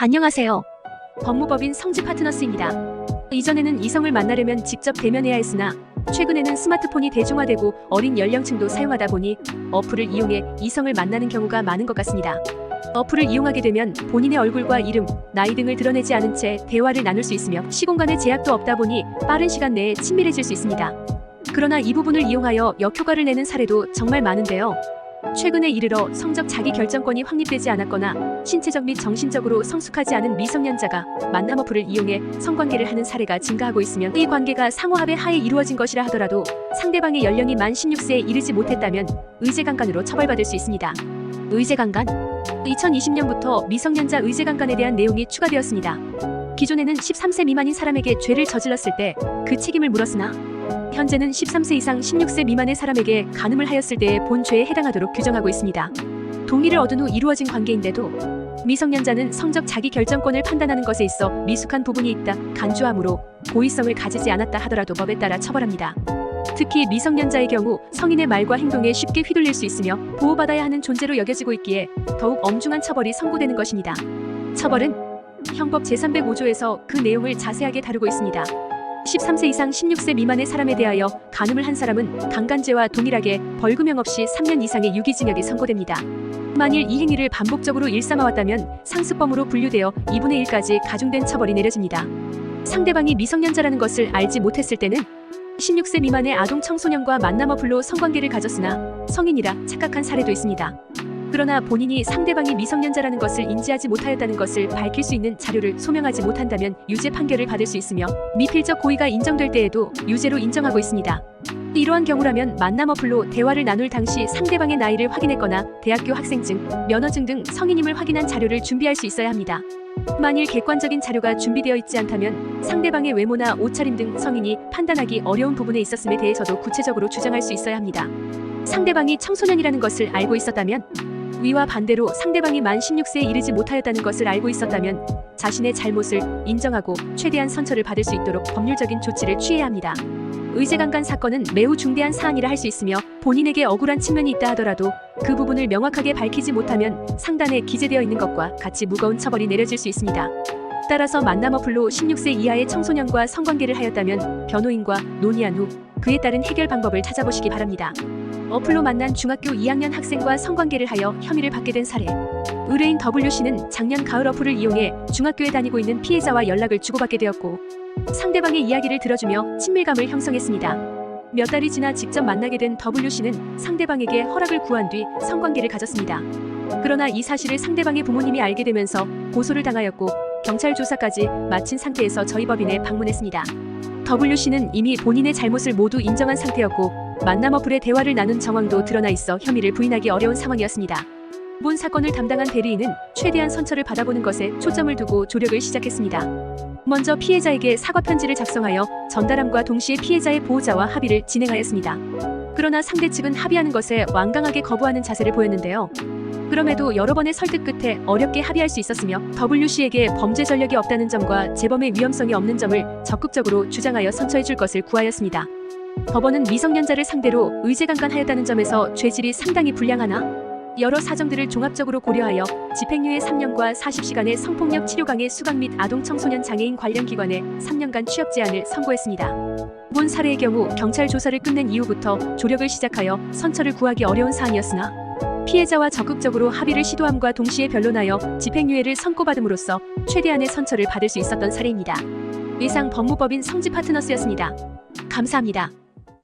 안녕하세요. 법무법인 성지 파트너스입니다. 이전에는 이성을 만나려면 직접 대면해야 했으나 최근에는 스마트폰이 대중화되고 어린 연령층도 사용하다 보니 어플을 이용해 이성을 만나는 경우가 많은 것 같습니다. 어플을 이용하게 되면 본인의 얼굴과 이름, 나이 등을 드러내지 않은 채 대화를 나눌 수 있으며 시공간의 제약도 없다 보니 빠른 시간 내에 친밀해질 수 있습니다. 그러나 이 부분을 이용하여 역효과를 내는 사례도 정말 많은데요. 최근에 이르러 성적 자기결정권이 확립되지 않았거나 신체적 및 정신적으로 성숙하지 않은 미성년자가 만남 어플을 이용해 성관계를 하는 사례가 증가하고 있으며 이 관계가 상호합의 하에 이루어진 것이라 하더라도 상대방의 연령이 만 16세에 이르지 못했다면 의제강간으로 처벌받을 수 있습니다. 의제강간? 2020년부터 미성년자 의제강간에 대한 내용이 추가되었습니다. 기존에는 13세 미만인 사람에게 죄를 저질렀을 때 그 책임을 물었으나 현재는 13세 이상 16세 미만의 사람에게 간음을 하였을 때의 본 죄에 해당하도록 규정하고 있습니다. 동의를 얻은 후 이루어진 관계인데도 미성년자는 성적 자기결정권을 판단하는 것에 있어 미숙한 부분이 있다 간주함으로 고의성을 가지지 않았다 하더라도 법에 따라 처벌합니다. 특히 미성년자의 경우 성인의 말과 행동에 쉽게 휘둘릴 수 있으며 보호받아야 하는 존재로 여겨지고 있기에 더욱 엄중한 처벌이 선고되는 것입니다. 처벌은 형법 제305조에서 그 내용을 자세하게 다루고 있습니다. 13세 이상 16세 미만의 사람에 대하여 간음을 한 사람은 강간죄와 동일하게 벌금형 없이 3년 이상의 유기징역이 선고됩니다. 만일 이 행위를 반복적으로 일삼아왔다면 상습범으로 분류되어 2분의 1까지 가중된 처벌이 내려집니다. 상대방이 미성년자라는 것을 알지 못했을 때는 16세 미만의 아동 청소년과 만남 어플로 성관계를 가졌으나 성인이라 착각한 사례도 있습니다. 그러나 본인이 상대방이 미성년자라는 것을 인지하지 못하였다는 것을 밝힐 수 있는 자료를 소명하지 못한다면 유죄 판결을 받을 수 있으며 미필적 고의가 인정될 때에도 유죄로 인정하고 있습니다. 이러한 경우라면 만남 어플로 대화를 나눌 당시 상대방의 나이를 확인했거나 대학교 학생증, 면허증 등 성인임을 확인한 자료를 준비할 수 있어야 합니다. 만일 객관적인 자료가 준비되어 있지 않다면 상대방의 외모나 옷차림 등 성인이 판단하기 어려운 부분에 있었음에 대해서도 구체적으로 주장할 수 있어야 합니다. 상대방이 청소년이라는 것을 알고 있었다면 위와 반대로 상대방이 만 16세에 이르지 못하였다는 것을 알고 있었다면 자신의 잘못을 인정하고 최대한 선처를 받을 수 있도록 법률적인 조치를 취해야 합니다. 의제강간 사건은 매우 중대한 사안이라 할 수 있으며 본인에게 억울한 측면이 있다 하더라도 그 부분을 명확하게 밝히지 못하면 상단에 기재되어 있는 것과 같이 무거운 처벌이 내려질 수 있습니다. 따라서 만남 어플로 16세 이하의 청소년과 성관계를 하였다면 변호인과 논의한 후 그에 따른 해결 방법을 찾아보시기 바랍니다. 어플로 만난 중학교 2학년 학생과 성관계를 하여 혐의를 받게 된 사례. 의뢰인 W씨는 작년 가을 어플을 이용해 중학교에 다니고 있는 피해자와 연락을 주고받게 되었고 상대방의 이야기를 들어주며 친밀감을 형성했습니다. 몇 달이 지나 직접 만나게 된 W씨는 상대방에게 허락을 구한 뒤 성관계를 가졌습니다. 그러나 이 사실을 상대방의 부모님이 알게 되면서 고소를 당하였고 경찰 조사까지 마친 상태에서 저희 법인에 방문했습니다. W씨는 이미 본인의 잘못을 모두 인정한 상태였고 만남 어플의 대화를 나눈 정황도 드러나 있어 혐의를 부인하기 어려운 상황이었습니다. 본 사건을 담당한 대리인은 최대한 선처를 받아보는 것에 초점을 두고 조력을 시작했습니다. 먼저 피해자에게 사과 편지를 작성하여 전달함과 동시에 피해자의 보호자와 합의를 진행하였습니다. 그러나 상대 측은 합의하는 것에 완강하게 거부하는 자세를 보였는데요. 그럼에도 여러 번의 설득 끝에 어렵게 합의할 수 있었으며 W씨에게 범죄 전력이 없다는 점과 재범의 위험성이 없는 점을 적극적으로 주장하여 선처해 줄 것을 구하였습니다. 법원은 미성년자를 상대로 의제강간하였다는 점에서 죄질이 상당히 불량하나 여러 사정들을 종합적으로 고려하여 집행유예 3년과 40시간의 성폭력 치료강의 수강 및 아동 청소년 장애인 관련 기관에 3년간 취업 제한을 선고했습니다. 본 사례의 경우 경찰 조사를 끝낸 이후부터 조력을 시작하여 선처를 구하기 어려운 사안이었으나 피해자와 적극적으로 합의를 시도함과 동시에 변론하여 집행유예를 선고받음으로써 최대한의 선처를 받을 수 있었던 사례입니다. 이상 법무법인 성지 파트너스였습니다. 감사합니다.